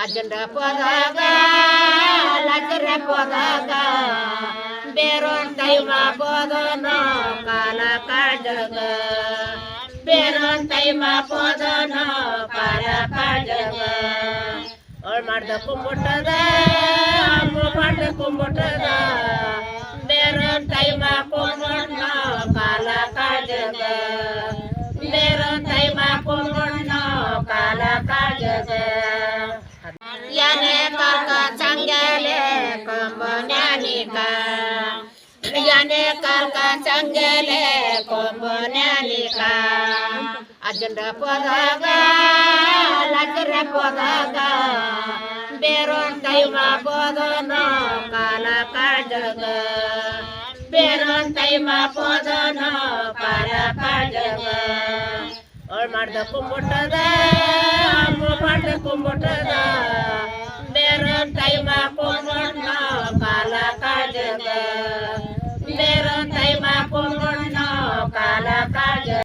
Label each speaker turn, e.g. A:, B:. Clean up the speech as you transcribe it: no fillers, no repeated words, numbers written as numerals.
A: ಅಜಂಡ ಪದಾಗ ಲಜರ ಪದಾಗ ಬೇರೋನ್ time ಪದನ ಕಾಲ ಕಾಜಗ ಬೇರೋನ್ time ಪದನ ಕಾಲ ಕಾಜಗ ಅವಳು ಮಾಡ್ದ ಕುಂಬುಟ್ಟದ ಮಾಡ್ದ ಕುಂಬುಟ್ಟದ ಬೇರೋನ್ ಟೈಮ ಪದನ ಕಾಲ ಕಾಜಗ ಬೇರೋನ್ ಟೈಮ ಪದನ ಕಾಲ ಕಾಜಗ याने काका चांगले कोंबण्यानिका याने काका चांगले कोंबण्यानिका अजंड पदागा लजर पदागा बेरोन तैमा पदन काला काजग बेरोन तैमा पदन काला काजग और मार्द कुंबुटदा